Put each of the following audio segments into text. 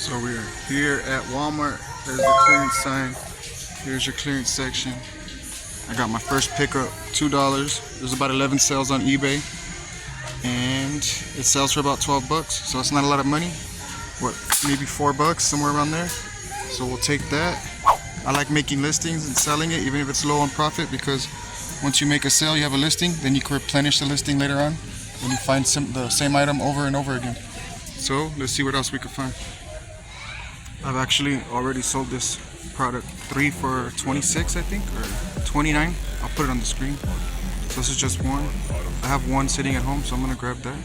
So we are here at Walmart. There's the clearance sign. Here's your clearance section. I got my first pickup, $2. There's about 11 sales on eBay, and it sells for about 12 bucks. So it's not a lot of money. What, maybe 4 bucks, somewhere around there. So we'll take that. I like making listings and selling it, even if it's low on profit, because once you make a sale, you have a listing, then you can replenish the listing later on, and you find the same item over and over again. So let's see what else we can find. I've actually already sold this product, 3 for 26, I think, or 29. I'll put it on the screen. So this is just one. I have one sitting at home, so I'm gonna grab that.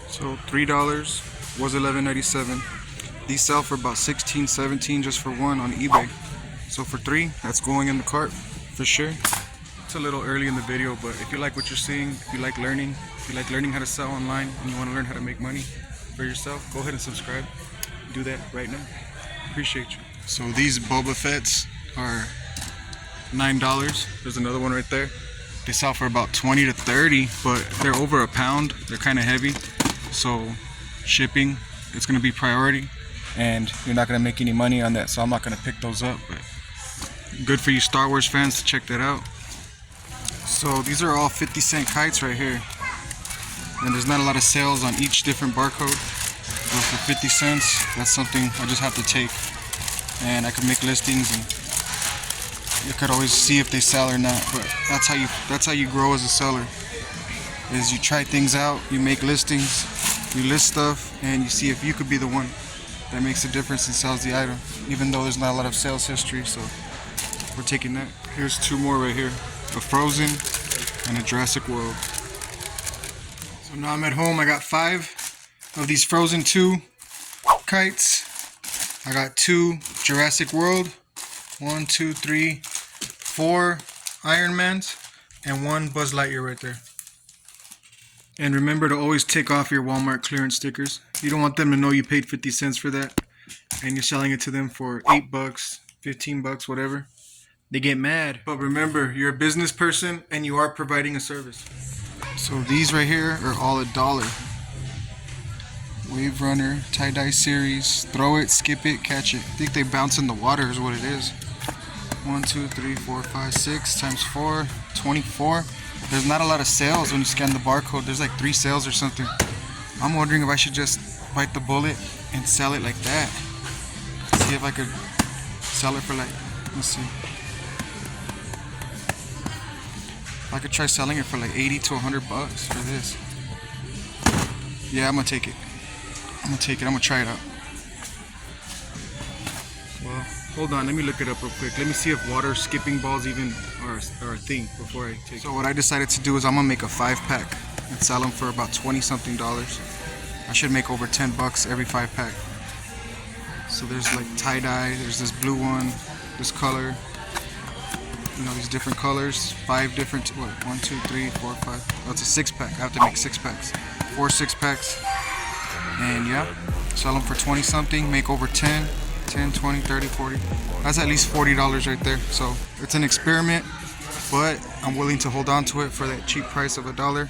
So $3 was $11.97. These sell for about $16, $17 just for one on eBay. So for 3, that's going in the cart for sure. It's a little early in the video, but if you like what you're seeing, if you like learning how to sell online, and you want to learn how to make money for yourself, go ahead and subscribe. Do that right now. Appreciate you. So these Boba Fett's are $9. There's another one right there. They sell for about 20 to 30, but they're over a pound. They're kind of heavy, so shipping, it's going to be priority, and you're not going to make any money on that, so I'm not going to pick those up. But good for you Star Wars fans to check that out. So these are all 50-cent kites right here, and there's not a lot of sales on each different barcode. But for 50 cents, that's something I just have to take, and I can make listings, and you could always see if they sell or not. But that's how you grow as a seller. Is you try things out, you make listings, you list stuff, and you see if you could be the one that makes a difference and sells the item, even though there's not a lot of sales history. So we're taking that. Here's 2 more right here, a Frozen and a Jurassic World. So now I'm at home. I got 5 of these Frozen 2 kites. I got 2 Jurassic World, 1, 2, 3, 4 Iron Mans, and 1 Buzz Lightyear right there. And remember to always take off your Walmart clearance stickers. You don't want them to know you paid 50 cents for that, and you're selling it to them for 8 bucks, 15 bucks, whatever. They get mad. But remember, you're a business person and you are providing a service. So these right here are all $1. Wave Runner, tie-dye series, throw it, skip it, catch it. I think they bounce in the water is what it is. 1, 2, 3, 4, 5, 6 times 4, 24. There's not a lot of sales when you scan the barcode. There's like 3 sales or something. I'm wondering if I should just bite the bullet and sell it like that. See if I could sell it for like, let's see. I could try selling it for like 80 to 100 bucks for this. Yeah, I'm gonna take it. I'm gonna try it out. Well, hold on, let me look it up real quick. Let me see if water skipping balls even are a thing before I take it. So what I decided to do is I'm gonna make a 5-pack and sell them for about 20 something dollars. I should make over 10 bucks every 5-pack. So there's like tie-dye, there's this blue one, this color, you know, these different colors, 5 different, what, 1, 2, 3, 4, 5. Oh, it's a 6-pack. I have to make 6 packs. 4 6-packs. And yeah, sell them for 20 something, make over 10, 20, 30, 40. That's at least $40 right there. So it's an experiment, but I'm willing to hold on to it for that cheap price of $1.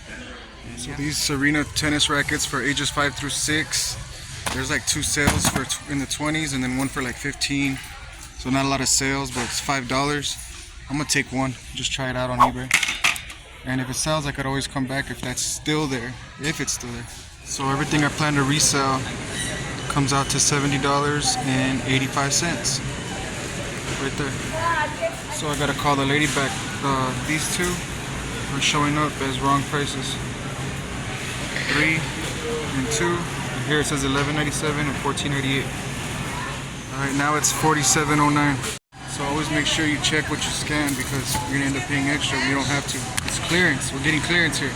So these Serena tennis rackets for ages 5 through 6. There's like 2 sales for in the 20s and then 1 for like 15. So not a lot of sales, but it's $5. I'm gonna take 1, just try it out on eBay. And if it sells, I could always come back if that's still there, if it's still there. So everything I plan to resell comes out to $70.85 right there. So I gotta call the lady back. These 2 are showing up as wrong prices. 3 and 2. And here it says $11.97 and $14.88. Alright, now it's $47.09. So always make sure you check what you scan, because you're gonna end up paying extra when you don't have to. It's clearance. We're getting clearance here.